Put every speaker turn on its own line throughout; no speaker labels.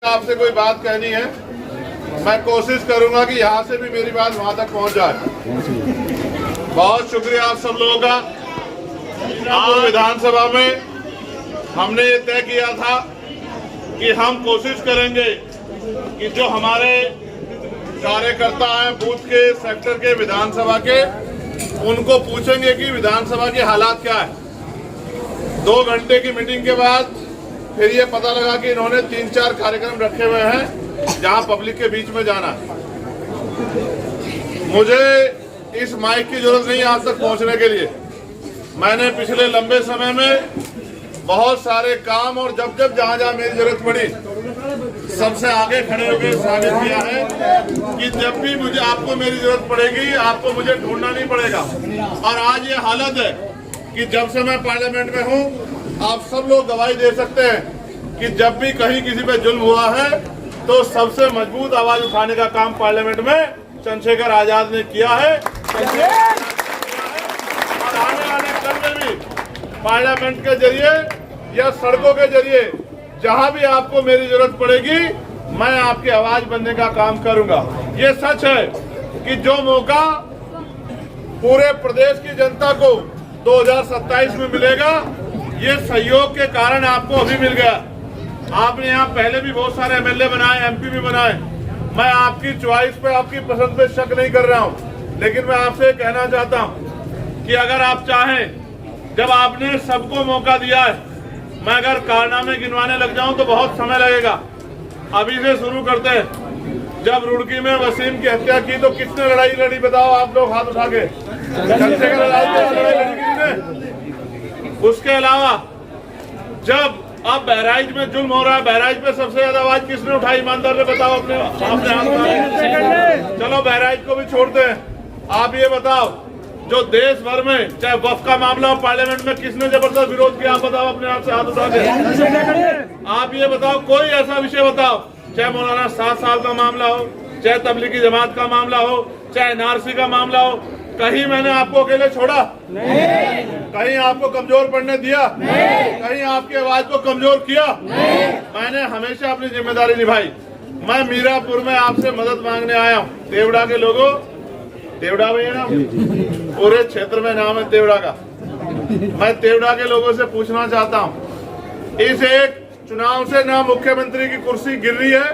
आपसे कोई बात कहनी है, मैं कोशिश करूंगा कि यहाँ से भी मेरी बात वहां तक पहुंच जाए। बहुत शुक्रिया आप सब लोगों का। आज विधानसभा में हमने ये तय किया था कि हम कोशिश करेंगे कि जो हमारे कार्यकर्ता हैं बूथ के, सेक्टर के, विधानसभा के, उनको पूछेंगे कि विधानसभा के हालात क्या है। 2 घंटे की मीटिंग के बाद फिर ये पता लगा कि इन्होंने 3-4 कार्यक्रम रखे हुए हैं जहां पब्लिक के बीच में जाना है। मुझे इस माइक की जरूरत नहीं आज तक पहुंचने के लिए। मैंने पिछले लंबे समय में बहुत सारे काम और जब जहां मेरी जरूरत पड़ी सबसे आगे खड़े होकर साबित किया है कि जब भी मुझे आपको मेरी जरूरत पड़ेगी आपको मुझे ढूंढना नहीं पड़ेगा। और आज ये हालत है कि जब से मैं पार्लियामेंट में हूँ आप सब लोग गवाही दे सकते हैं कि जब भी कहीं किसी पे जुल्म हुआ है तो सबसे मजबूत आवाज उठाने का काम पार्लियामेंट में चंद्रशेखर आजाद ने किया है। और आने वाले कल में भी पार्लियामेंट के जरिए या सड़कों के जरिए जहां भी आपको मेरी जरूरत पड़ेगी मैं आपकी आवाज बनने का काम करूंगा। ये सच है कि जो मौका पूरे प्रदेश की जनता को 2027 में मिलेगा ये सहयोग के कारण आपको अभी मिल गया। आपने यहाँ पहले भी बहुत सारे एमएलए बनाए, एमपी भी बनाए। मैं आपकी चॉइस पे, आपकी पसंद पे शक नहीं कर रहा हूँ, लेकिन मैं आपसे कहना चाहता हूँ कि अगर आप चाहें, जब आपने सबको मौका दिया है, मैं अगर कारनामे गिनवाने लग जाऊं तो बहुत समय लगेगा। अभी से शुरू करते हैं। जब रुड़की में वसीम की हत्या की तो किसने लड़ाई लड़ी बताओ आप लोग हाथ उठा के। चंद्रशेखर आजाद लड़ाई लड़ी किसने? उसके अलावा जब अब बहराइच में जुल्म हो रहा है, बहराइच पे सबसे ज्यादा आवाज किसने उठाई? ईमानदार ने बताओ अपने हाथ। चलो बहराइच को भी छोड़ते हैं। आप ये बताओ जो देश भर में चाहे वक्फ का मामला हो पार्लियामेंट में किसने जबरदस्त विरोध किया? आप बताओ अपने आप से हाथ उठा के। आप ये बताओ कोई ऐसा विषय बताओ, चाहे मौलाना 7 साल का मामला हो, चाहे तबलीगी जमात का मामला हो, चाहे एनआरसी का मामला हो, कहीं मैंने आपको अकेले छोड़ा? नहीं। कहीं आपको कमजोर पड़ने दिया? नहीं। कहीं आपकी आवाज को कमजोर किया? नहीं। मैंने हमेशा अपनी जिम्मेदारी निभाई। मैं मीरापुर में आपसे मदद मांगने आया हूँ। तेवड़ा के लोगों, तेवड़ा भैया ना पूरे क्षेत्र में नाम है तेवड़ा का। मैं तेवड़ा के लोगों से पूछना चाहता हूँ, इस एक चुनाव से ना मुख्यमंत्री की कुर्सी गिर रही है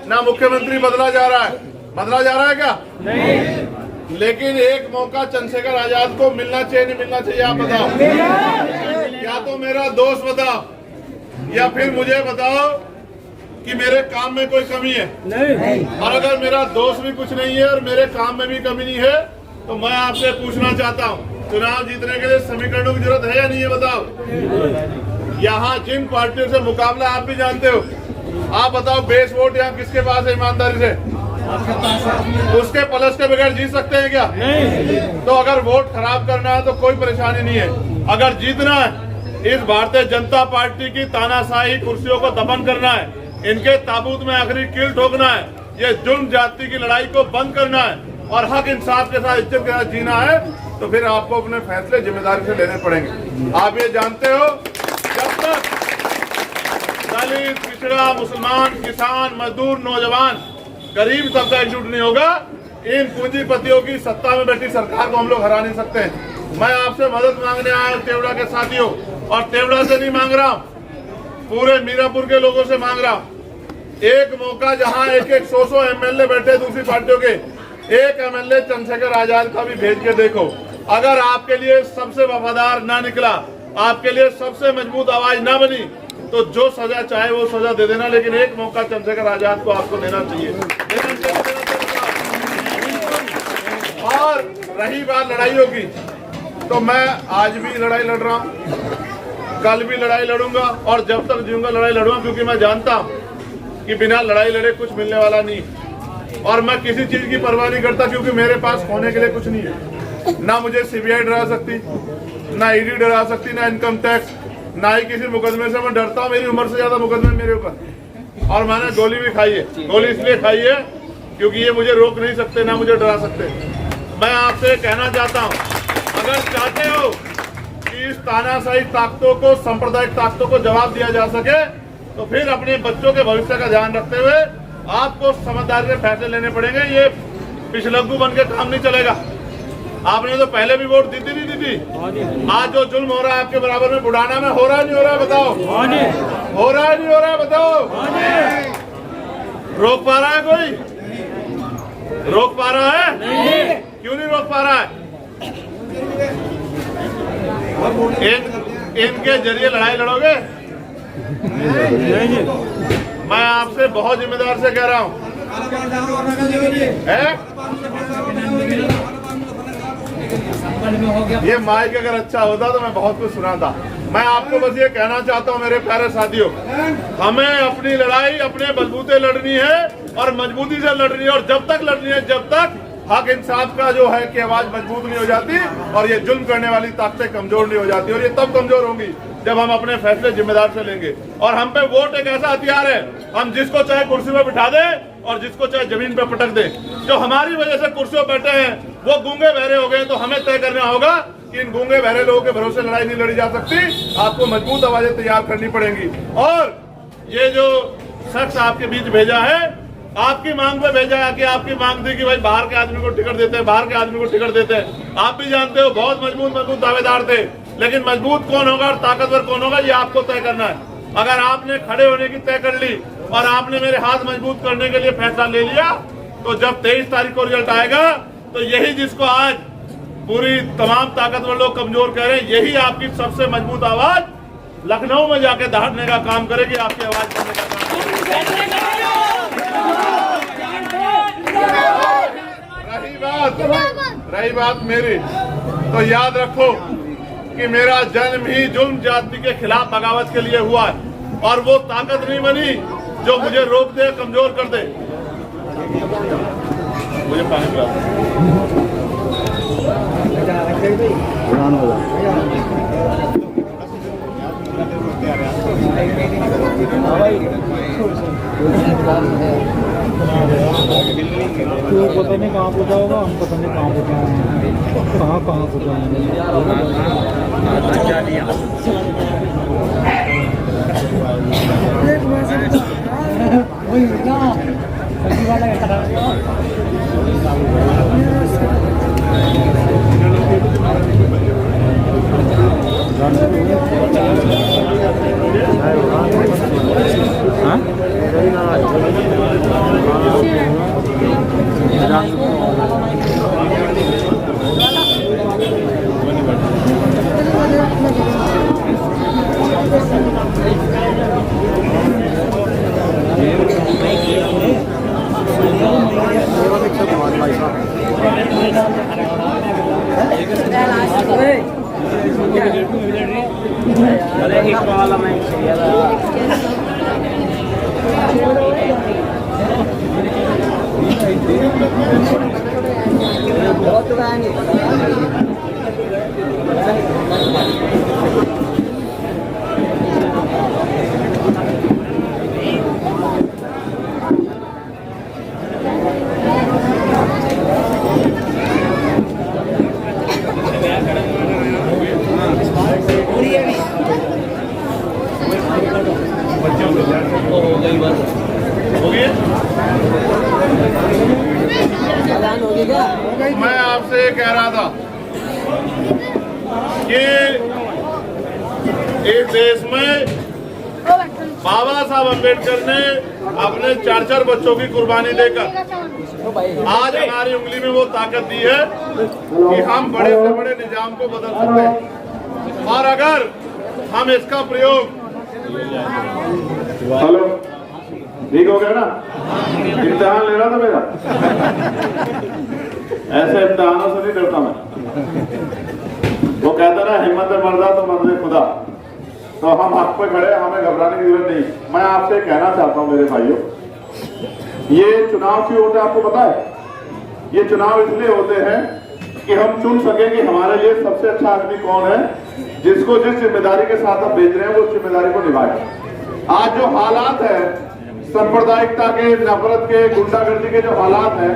ना मुख्यमंत्री बदला जा रहा है। बदला जा रहा है क्या? नहीं। लेकिन एक मौका चंद्रशेखर आजाद को मिलना चाहिए, नहीं मिलना चाहिए? आप बताओ। या तो मेरा दोस्त बताओ या फिर मुझे बताओ कि मेरे काम में कोई कमी है। नहीं। और अगर मेरा दोस्त भी कुछ नहीं है और मेरे काम में भी कमी नहीं है तो मैं आपसे पूछना चाहता हूँ, चुनाव जीतने के लिए समीकरणों की जरूरत है या नहीं है? बताओ। यहाँ जिन पार्टियों से मुकाबला आप भी जानते हो, आप बताओ बेस वोट यहाँ किसके पास है? ईमानदारी से उसके प्लस के बगैर जीत सकते हैं क्या? नहीं। तो अगर वोट खराब करना है तो कोई परेशानी नहीं है। अगर जीतना है, इस भारतीय जनता पार्टी की तानाशाही कुर्सियों को दफन करना है, इनके ताबूत में आखिरी कील ठोकना है, ये जुल्म जाति की लड़ाई को बंद करना है और हक इंसाफ के साथ, इज्जत के साथ जीना है, तो फिर आपको अपने फैसले जिम्मेदारी से लेने पड़ेंगे। आप ये जानते हो जब तक दलित, पिछड़ा, मुसलमान, किसान, मजदूर, नौजवान, गरीब सबका एकजुट नहीं होगा, इन पूंजीपतियों की सत्ता में बैठी सरकार को हम लोग हरा नहीं सकते हैं। मैं आपसे मदद मांगने आया हूँ तेवड़ा के साथियों, और तेवड़ा से नहीं मांग रहा हूँ, पूरे मीरापुर के लोगों से मांग रहा हूँ। एक मौका जहाँ एक 100 एमएलए बैठे दूसरी पार्टियों के, एक एमएलए चंद्रशेखर आजाद का भी भेज के देखो। अगर आपके लिए सबसे वफादार ना निकला, आपके लिए सबसे मजबूत आवाज ना बनी, तो जो सजा चाहे वो सजा दे देना, लेकिन एक मौका चंद्रशेखर आजाद को आपको देना चाहिए। और रही बात लड़ाइयों की, तो मैं आज भी लड़ाई लड़ रहा हूँ, कल भी लड़ाई लड़ूंगा और जब तक जीऊंगा लड़ाई लड़ूंगा, क्योंकि मैं जानता हूँ कि बिना लड़ाई लड़े कुछ मिलने वाला नहीं। और मैं किसी चीज की परवाह नहीं करता, क्योंकि मेरे पास खोने के लिए कुछ नहीं है। ना मुझे सीबीआई डरा सकती, ना ईडी डरा सकती, ना इनकम टैक्स, ना ही किसी मुकदमे से मैं डरता हूँ। मेरी उम्र से ज्यादा मुकदमे मेरे ऊपर, और मैंने गोली भी खाई है। गोली इसलिए खाई है क्योंकि ये मुझे रोक नहीं सकते, ना मुझे डरा सकते। मैं आपसे कहना चाहता हूँ, अगर चाहते हो कि इस तानाशाही ताकतों को, सांप्रदायिक ताकतों को जवाब दिया जा सके, तो फिर अपने बच्चों के भविष्य का ध्यान रखते हुए आपको समझदारी से फैसले लेने पड़ेंगे। ये पिछलग्गू बन के काम नहीं चलेगा। आपने तो पहले भी वोट दी थी। आज जो जुल्म हो रहा है आपके बराबर में बुढ़ाना में, हो रहा है नहीं हो रहा है बताओ? हो रहा है नहीं हो रहा है बताओ? रोक पा रहा है कोई? रोक पा रहा है? क्यों नहीं रोक पा रहा है? इनके जरिए लड़ाई लड़ोगे? मैं आपसे बहुत जिम्मेदार से कह रहा हूँ। ये माइक अगर अच्छा होता तो मैं बहुत कुछ सुनाता। मैं आपको बस ये कहना चाहता हूँ मेरे प्यारे साथियों, हमें अपनी लड़ाई अपने बलबूते लड़नी है और मजबूती से लड़नी है। और जब तक लड़नी है जब तक हक इंसाफ का जो है कि आवाज मजबूत नहीं हो जाती और ये जुल्म करने वाली ताकतें कमजोर नहीं हो जाती। और ये तब कमजोर होंगी जब हम अपने फैसले जिम्मेदार से लेंगे। और हम पे वोट एक ऐसा हथियार है, हम जिसको चाहे कुर्सी पे बिठा दे और जिसको चाहे जमीन पे पटक दे। जो हमारी वजह से कुर्सियों पर बैठे हैं वो गूंगे बहरे हो गए, तो हमें तय करना होगा कि इन गूंगे बहरे लोगों के भरोसे लड़ाई नहीं लड़ी जा सकती। आपको मजबूत आवाजें तैयार करनी पड़ेंगी। और ये जो शख्स आपके बीच भेजा है, आपकी मांग पे भेजा है कि आपकी मांग थी कि भाई बाहर के आदमी को टिकट देते हैं, बाहर के आदमी को टिकट देते हैं। आप भी जानते हो बहुत मजबूत दावेदार थे, लेकिन मजबूत कौन होगा और ताकतवर कौन होगा ये आपको तय करना है। अगर आपने खड़े होने की तय कर ली और आपने मेरे हाथ मजबूत करने के लिए फैसला ले लिया, तो जब 23 तारीख को रिजल्ट आएगा तो यही जिसको आज पूरी तमाम ताकतवर लोग कमजोर कह रहे हैं, यही आपकी सबसे मजबूत आवाज लखनऊ में जाके दहाड़ने का काम करेगी, आपकी आवाज करने का काम करेगी। रही बात मेरी, तो याद रखो कि मेरा जन्म ही जुल्म जाति के खिलाफ बगावत के लिए हुआ है और वो ताकत नहीं बनी जो मुझे रोक दे, कमजोर कर दे। मुझे पानी पिला
तो पता नहीं कहाँ पहुँचा होगा, हम पता नहीं कहाँ पहुँचा होंगे, कहाँ पहुँचा
मैं आपसे कह रहा था कि इस देश में बाबा साहब अम्बेडकर ने अपने 4-4 बच्चों की कुर्बानी देकर आज हमारी उंगली में वो ताकत दी है कि हम बड़े से बड़े निजाम को बदल सकते हैं। और अगर हम इसका प्रयोग, हेलो ठीक हो गया ना? इम्तिहान ले रहा था मेरा, ऐसे इम्तिहानों से नहीं डरता मैं। वो कहता ना हिम्मत मर्दा तो मर्द खुदा, तो हम हक पे खड़े, हमें घबराने की जरूरत नहीं। मैं आपसे कहना चाहता हूं मेरे भाइयों, ये चुनाव क्यों होते हैं आपको पता है? ये चुनाव इसलिए होते हैं कि हम चुन सके कि हमारे लिए सबसे अच्छा आदमी कौन है, जिसको जिस जिम्मेदारी के साथ हम भेज रहे हैं वो जिम्मेदारी को निभाए। आज जो हालात है सांप्रदायिकता के, नफरत के, गुंडागर्दी के जो हालात हैं,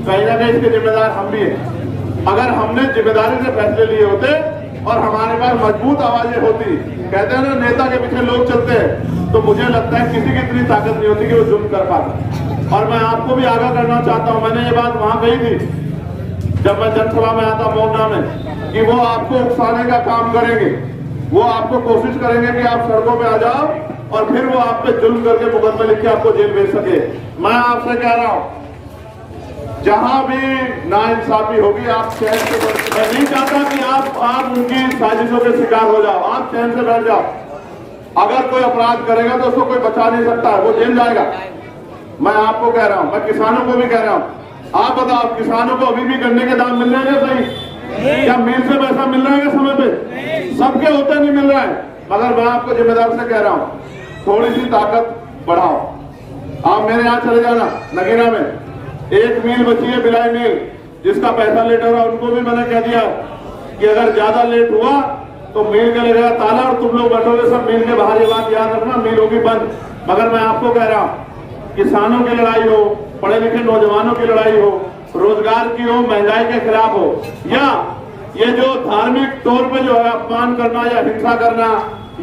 कहीं ना कहीं इसके जिम्मेदार हम भी हैं। अगर हमने जिम्मेदारी से फैसले लिए होते और हमारे पास मजबूत आवाजें होती। कहते हैं ना नेता के पीछे लोग चलते हैं, तो मुझे लगता है किसी की इतनी ताकत नहीं होती कि वो जुल्म कर पाता। और मैं आपको भी आगाह करना चाहता हूं, मैंने ये बात वहां कही थी जब मैं जनसभा में आता मोहना में, कि वो आपको उकसाने का काम करेंगे, वो आपको कोशिश करेंगे कि आप सड़कों पे आ जाओ और फिर वो आप पे जुल्म करके मुकदमे लिख के आपको जेल भेज सके। मैं आपसे कह रहा हूं, जहां भी नाइंसाफी होगी आप चैन से, मैं नहीं चाहता कि आप उनकी साजिशों के शिकार हो जाओ, आप चैन से बैठ जाओ। अगर कोई अपराध करेगा तो उसको कोई बचा नहीं सकता है, वो जेल जाएगा। मैं आपको कह रहा हूं, मैं किसानों को भी कह रहा हूं, आप बताओ किसानों को अभी भी गन्ने के दाम मिल रहे हैं सही? क्या मिल से पैसा मिल रहा है समय पे? सबके होते नहीं मिल रहा है। मगर मैं आपको जिम्मेदार से कह रहा हूं, थोड़ी सी ताकत बढ़ाओ। आप मेरे यहाँ चले जाना नगीना में, एक मील बची है बिलाई मील, जिसका पैसा लेट हो रहा है उनको भी मैंने कह दिया कि अगर ज्यादा लेट हुआ तो मील का लगेगा ताला और तुम लोग बैठोगे सब मील के बाहर। ये बात याद रखना, मील होगी बंद। मगर मैं आपको कह रहा हूं, किसानों की लड़ाई हो, पढ़े लिखे नौजवानों की लड़ाई हो, रोजगार की हो, महंगाई के खिलाफ हो, या ये जो धार्मिक तौर पे जो है अपमान करना या हिंसा करना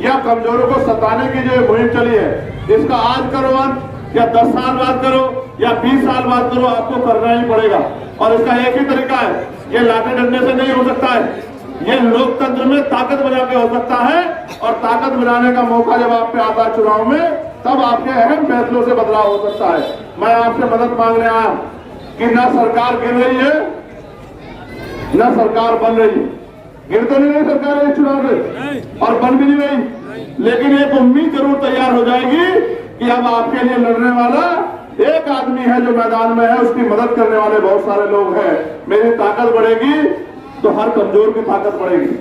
या कमजोरों को सताने की जो मुहिम चली है, इसका आज करो अंत या 10 साल बाद करो या 20 साल बाद करो, आपको करना ही पड़ेगा। और इसका एक ही तरीका है, ये लाठे डंडे से नहीं हो सकता है, ये लोकतंत्र में ताकत बना के हो सकता है। और ताकत बनाने का मौका जब आप पे आता है चुनाव में, तब आपके अहम फैसलों से बदलाव हो सकता है। मैं आपसे मदद मांगने आया कि ना सरकार गिर रही है ना सरकार बन रही है। गिर तो नहीं रही सरकार इस चुनाव में और बन भी नहीं रही, लेकिन एक उम्मीद जरूर तैयार हो जाएगी कि अब आपके लिए लड़ने वाला एक आदमी है जो मैदान में है, उसकी मदद करने वाले बहुत सारे लोग हैं। मेरी ताकत बढ़ेगी तो हर कमजोर की ताकत बढ़ेगी,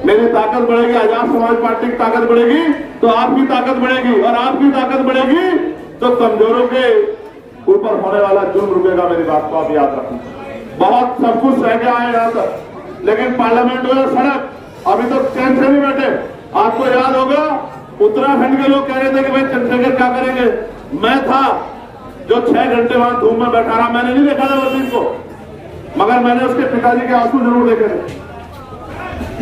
मेरी ताकत बढ़ेगी, आजाद समाज पार्टी की ताकत बढ़ेगी तो आपकी ताकत बढ़ेगी, और आपकी ताकत बढ़ेगी तो कमजोरों के ऊपर होने वाला जुल्म रुकेगा। मेरी बात को आप याद रखना। बहुत सब कुछ रह गया है यहाँ तक, लेकिन पार्लियामेंट हो या सड़क, अभी तो चैन से नहीं बैठे। आपको याद होगा उत्तराखंड के लोग कह रहे थे कि भाई चंद्रशेखर क्या करेंगे। मैं था जो 6 घंटे वहां धूप में बैठा रहा, मैंने नहीं देखा था वजीर को, मगर मैंने उसके पिताजी के आंसू जरूर देखे थे,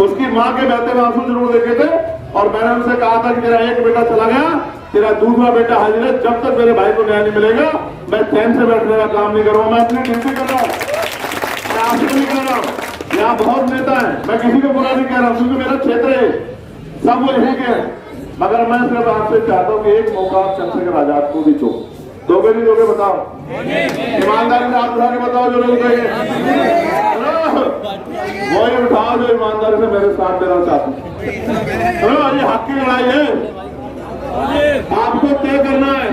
उसकी माँ के बहते हुए आंसू जरूर देखे थे। और मैंने उनसे कहा था कि तेरा एक बेटा चला गया, तेरा दूसरा बेटा हाजिर है, जब तक मेरे भाई को न्याय नहीं मिलेगा मैं चैन से बैठने का काम नहीं करूंगा। मैं अपनी ड्यूटी कर रहा हूँ, मैं आपसे नहीं कर रहा हूँ। यहाँ बहुत नेता है, मैं किसी को बुरा नहीं कह रहा हूँ, क्योंकि मेरा क्षेत्र है, सब वो यही के हैं। मगर मैं सिर्फ आपसे चाहता हूँ कि एक मौका आप चंद्रशेखर आजाद को भी दोगे नहीं दोगे बताओ? ईमानदारी से हाथ उठा के बताओ जो लोग कहेंगे, वही उठाओ जो ईमानदारी से मेरे साथ देना चाहते हैं। ये हक की लड़ाई है, आपको तय करना है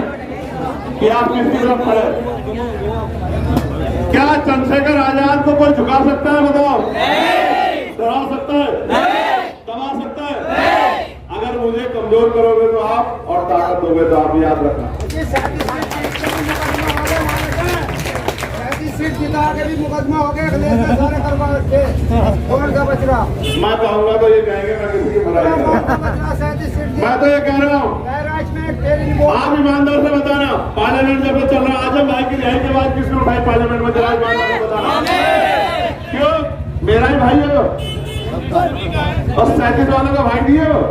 कि आप किसकी तरफ खड़े। क्या चंद्रशेखर आजाद को कोई झुका सकता है बताओ? डरा सकता है? दबा सकता है? अगर मुझे कमजोर करोगे तो आप, और ताकत दोगे तो आप, याद रखना।
सीट जिता के भी मुकदमा हो गया, सारे करवा रखे, कौन का बच रहा?
मैं कहूंगा तो ये कहेंगे मैं किसी की बुराई नहीं कर रहा। मैं तो ये कह रहा हूँ, आप ईमानदार से बताना पार्लियामेंट जब चल रहा, आजम भाई की रिहाई के बाद किसने उठाई पार्लियामेंट में, जरा ईमानदार से बताना। क्यों? मेरा ही भाई है वो, और 37 वालों का भाई नहीं है वो,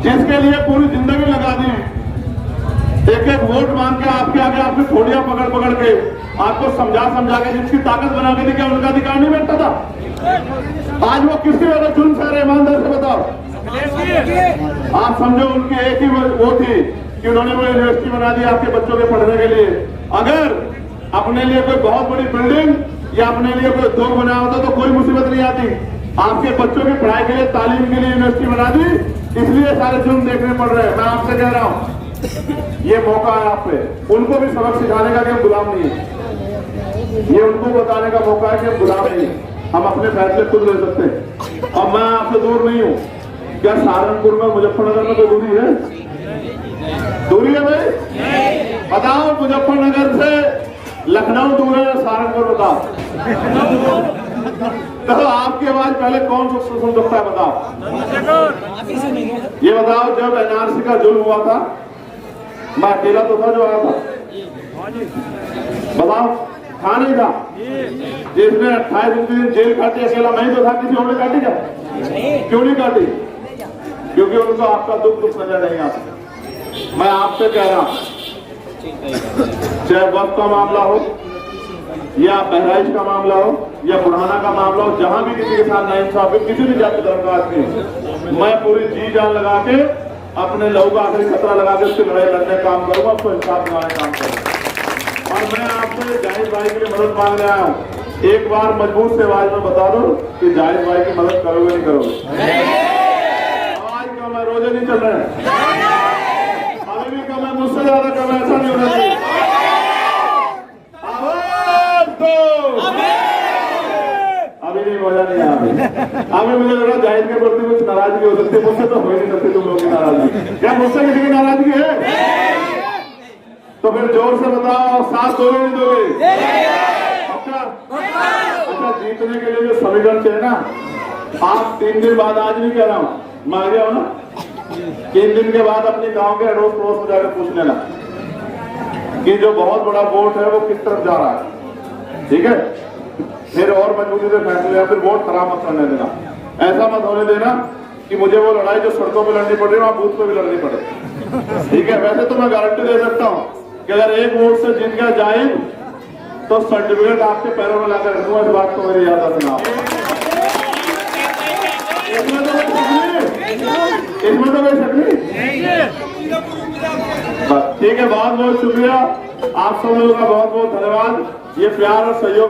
जिसके लिए पूरी जिंदगी लगा दी, एक एक वोट मांग के आपके आगे आपकी थोड़ियां पकड़ पकड़ के आपको समझा के जिसकी ताकत बना के दिखा, उनका अधिकार नहीं बैठता था। आज वो किसकी वजह चुन से रहे? ईमानदार से बताओ। आप समझो उनकी एक ही वो थी कि उन्होंने वो यूनिवर्सिटी बना दी आपके बच्चों के पढ़ने के लिए। अगर अपने लिए कोई बहुत बड़ी बिल्डिंग या अपने लिए कोई उद्योग बना होता तो कोई मुसीबत नहीं आती। आपके बच्चों की पढ़ाई के लिए, तालीम के लिए यूनिवर्सिटी बना दी, इसलिए सारे जुल्म देखने पड़ रहे हैं। मैं आपसे कह रहा हूँ ये मौका है आप पे, उनको भी सबक सिखाने का कि हम गुलाम नहीं है, ये उनको बताने का मौका है कि हम गुलाम नहीं, हम अपने फैसले खुद ले सकते हैं। और मैं आपसे दूर नहीं हूँ। क्या सहारनपुर में मुजफ्फरनगर में कोई दूरी है? दूरी है भाई? बताओ, मुजफ्फरनगर से लखनऊ दूर है, सहारनपुर बताओ। तो आपकी आवाज पहले कौन सुन सकता है बताओ? ये बताओ, जब एनआरसी का जुल्म हुआ था, मैं अकेला तो था जो आया था? बताओ, था नहीं था? जिसने 28 दिन जेल काटी अकेला मैं ही तो था, किसी और ने काटी क्या? क्यों नहीं काटी? क्योंकि उनको आपका दुख नजर नहीं आता। मैं आपसे कह रहा हूं, चाहे वक्त का मामला हो या बहराइच का मामला हो या बुढ़ाना का मामला हो, जहां भी किसी के साथ नाइंसाफी किसी भी जाति धर्म का आदमी हो, मैं पूरी जी जान लगा के अपने लहू का आखिरी खतरा लगा के उसकी लड़ाई लड़ने का काम करूंगा, उसको इंसाफ दिलाने का काम करूंगा। और मैं आपसे जाहिद भाई के लिए मदद मांगने आया हूँ। एक बार मजबूत से आवाज में बता दो कि जाहिद भाई की मदद करोगे नहीं करोगे? आवाज कम है, रोजे नहीं चल रहे हैं, अभी भी कम है, मुझसे ज्यादा कम है, ऐसा नहीं होना चाहिए। आवाज दो। अभी नहीं बोला नहीं अभी मुझे लग रहा जाहिद के प्रति कुछ नाराजगी हो सकती है। मुझसे तो हो ही नहीं सकती तुम लोगों की नाराजगी। क्या मुझसे किसी की नाराजगी है? तो फिर जोर से बताओ, साथ दोगे नहीं दोगे? अच्छा, जीतने के लिए जो समीकरण चाहिए ना, आप 3 दिन बाद, आज नहीं कह रहा हूं, मैं आ गया हूं ना, 3 दिन के बाद अपने गांव के अड़ोस पड़ोस में जाकर पूछ लेना कि जो बहुत बड़ा वोट है वो किस तरफ जा रहा है। ठीक है? फिर और मजबूती से फैसले या फिर वोट खराब मत करने देना। ऐसा मत होने देना कि मुझे वो लड़ाई जो सड़कों पे लड़नी पड़ रही है वहां बूथ पे भी लड़नी पड़े। ठीक है? वैसे तो मैं गारंटी दे सकता हूं कि अगर एक वोट से जीत गया जाए तो सर्टिफिकेट आपके पैरों में लाकर रखूंगा। इस बात को मेरी याद रखना। इसमें तो कोई शक नहीं। ठीक है, बहुत बहुत शुक्रिया आप सब लोगों का, बहुत बहुत धन्यवाद। ये प्यार और सहयोग